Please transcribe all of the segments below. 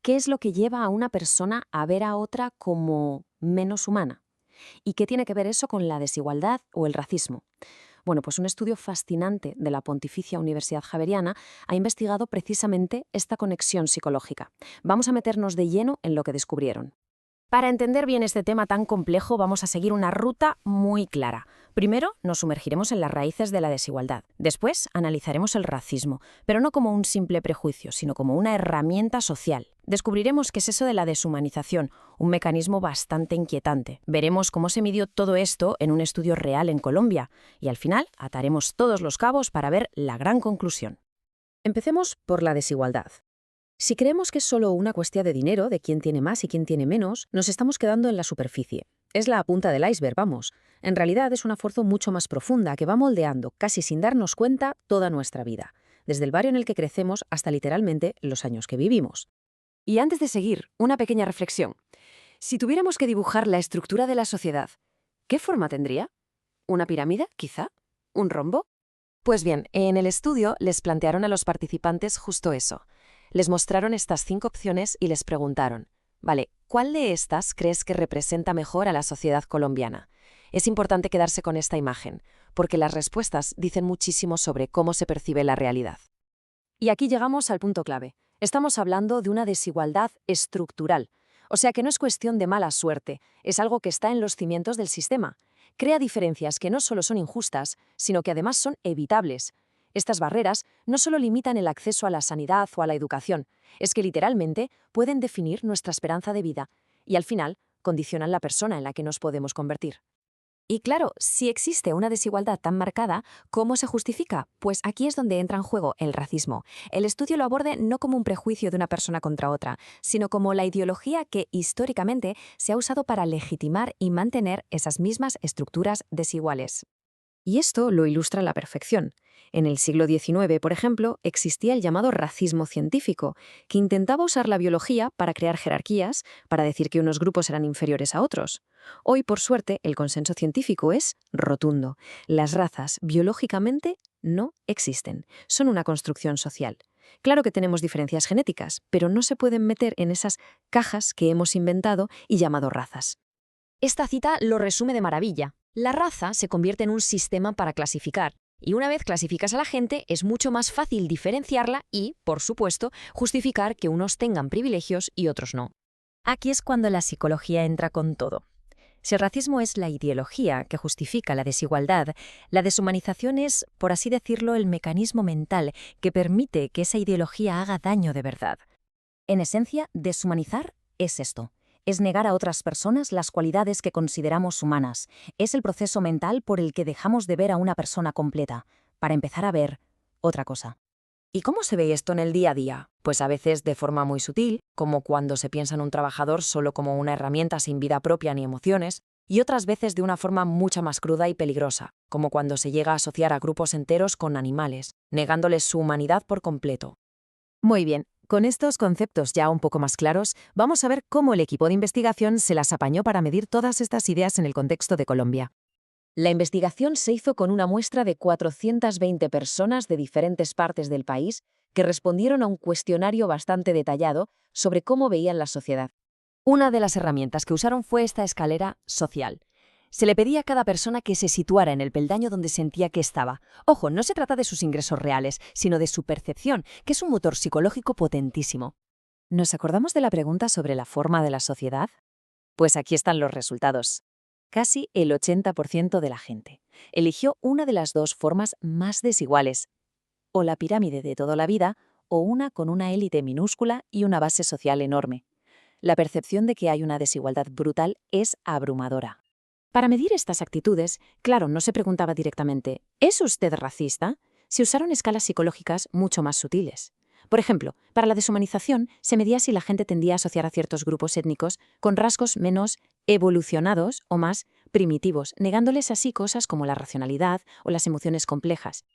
¿Qué es lo que lleva a una persona a ver a otra como menos humana? ¿Y qué tiene que ver eso con la desigualdad o el racismo? Bueno, pues un estudio fascinante de la Pontificia Universidad Javeriana ha investigado precisamente esta conexión psicológica. Vamos a meternos de lleno en lo que descubrieron. Para entender bien este tema tan complejo, vamos a seguir una ruta muy clara. Primero, nos sumergiremos en las raíces de la desigualdad. Después, analizaremos el racismo, pero no como un simple prejuicio, sino como una herramienta social. Descubriremos qué es eso de la deshumanización, un mecanismo bastante inquietante. Veremos cómo se midió todo esto en un estudio real en Colombia. Y al final, ataremos todos los cabos para ver la gran conclusión. Empecemos por la desigualdad. Si creemos que es solo una cuestión de dinero, de quién tiene más y quién tiene menos, nos estamos quedando en la superficie. Es la punta del iceberg, vamos. En realidad es una fuerza mucho más profunda que va moldeando, casi sin darnos cuenta, toda nuestra vida, desde el barrio en el que crecemos hasta literalmente los años que vivimos. Y antes de seguir, una pequeña reflexión. Si tuviéramos que dibujar la estructura de la sociedad, ¿qué forma tendría? ¿Una pirámide, quizá? ¿Un rombo? Pues bien, en el estudio les plantearon a los participantes justo eso. Les mostraron estas 5 opciones y les preguntaron, vale, ¿cuál de estas crees que representa mejor a la sociedad colombiana? Es importante quedarse con esta imagen, porque las respuestas dicen muchísimo sobre cómo se percibe la realidad. Y aquí llegamos al punto clave. Estamos hablando de una desigualdad estructural. O sea que no es cuestión de mala suerte, es algo que está en los cimientos del sistema. Crea diferencias que no solo son injustas, sino que además son evitables. Estas barreras no solo limitan el acceso a la sanidad o a la educación, es que literalmente pueden definir nuestra esperanza de vida y al final condicionan la persona en la que nos podemos convertir. Y claro, si existe una desigualdad tan marcada, ¿cómo se justifica? Pues aquí es donde entra en juego el racismo. El estudio lo aborda no como un prejuicio de una persona contra otra, sino como la ideología que históricamente se ha usado para legitimar y mantener esas mismas estructuras desiguales. Y esto lo ilustra a la perfección. En el siglo XIX, por ejemplo, existía el llamado racismo científico, que intentaba usar la biología para crear jerarquías, para decir que unos grupos eran inferiores a otros. Hoy, por suerte, el consenso científico es rotundo. Las razas, biológicamente, no existen. Son una construcción social. Claro que tenemos diferencias genéticas, pero no se pueden meter en esas cajas que hemos inventado y llamado razas. Esta cita lo resume de maravilla. La raza se convierte en un sistema para clasificar, y una vez clasificas a la gente es mucho más fácil diferenciarla y, por supuesto, justificar que unos tengan privilegios y otros no. Aquí es cuando la psicología entra con todo. Si el racismo es la ideología que justifica la desigualdad, la deshumanización es, por así decirlo, el mecanismo mental que permite que esa ideología haga daño de verdad. En esencia, deshumanizar es esto. Es negar a otras personas las cualidades que consideramos humanas. Es el proceso mental por el que dejamos de ver a una persona completa, para empezar a ver otra cosa. ¿Y cómo se ve esto en el día a día? Pues a veces de forma muy sutil, como cuando se piensa en un trabajador solo como una herramienta sin vida propia ni emociones, y otras veces de una forma mucho más cruda y peligrosa, como cuando se llega a asociar a grupos enteros con animales, negándoles su humanidad por completo. Muy bien. Con estos conceptos ya un poco más claros, vamos a ver cómo el equipo de investigación se las apañó para medir todas estas ideas en el contexto de Colombia. La investigación se hizo con una muestra de 420 personas de diferentes partes del país que respondieron a un cuestionario bastante detallado sobre cómo veían la sociedad. Una de las herramientas que usaron fue esta escalera social. Se le pedía a cada persona que se situara en el peldaño donde sentía que estaba. Ojo, no se trata de sus ingresos reales, sino de su percepción, que es un motor psicológico potentísimo. ¿Nos acordamos de la pregunta sobre la forma de la sociedad? Pues aquí están los resultados. Casi el 80% de la gente eligió una de las dos formas más desiguales, o la pirámide de toda la vida, o una con una élite minúscula y una base social enorme. La percepción de que hay una desigualdad brutal es abrumadora. Para medir estas actitudes, claro, no se preguntaba directamente, ¿es usted racista? Se usaron escalas psicológicas mucho más sutiles. Por ejemplo, para la deshumanización se medía si la gente tendía a asociar a ciertos grupos étnicos con rasgos menos evolucionados o más primitivos, negándoles así cosas como la racionalidad o las emociones complejas.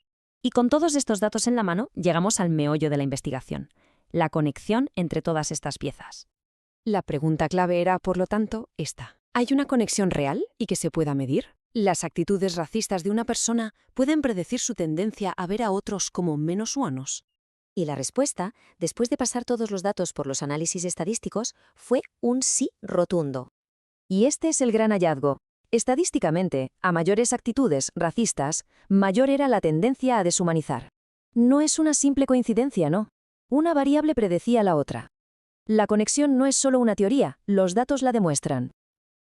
Y con todos estos datos en la mano, llegamos al meollo de la investigación, la conexión entre todas estas piezas. La pregunta clave era, por lo tanto, esta. ¿Hay una conexión real y que se pueda medir? ¿Las actitudes racistas de una persona pueden predecir su tendencia a ver a otros como menos humanos? Y la respuesta, después de pasar todos los datos por los análisis estadísticos, fue un sí rotundo. Y este es el gran hallazgo. Estadísticamente, a mayores actitudes racistas, mayor era la tendencia a deshumanizar. No es una simple coincidencia, ¿no? Una variable predecía la otra. La conexión no es solo una teoría, los datos la demuestran.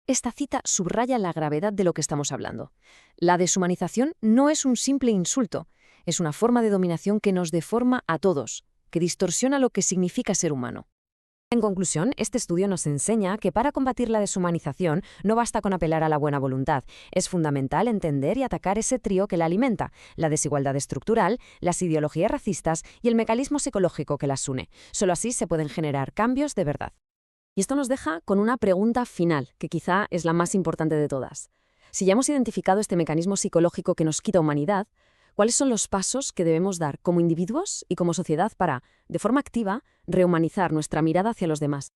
Esta cita subraya la gravedad de lo que estamos hablando. La deshumanización no es un simple insulto, es una forma de dominación que nos deforma a todos, que distorsiona lo que significa ser humano. En conclusión, este estudio nos enseña que para combatir la deshumanización no basta con apelar a la buena voluntad. Es fundamental entender y atacar ese trío que la alimenta, la desigualdad estructural, las ideologías racistas y el mecanismo psicológico que las une. Solo así se pueden generar cambios de verdad. Y esto nos deja con una pregunta final, que quizá es la más importante de todas. Si ya hemos identificado este mecanismo psicológico que nos quita humanidad, ¿cuáles son los pasos que debemos dar como individuos y como sociedad para, de forma activa, rehumanizar nuestra mirada hacia los demás?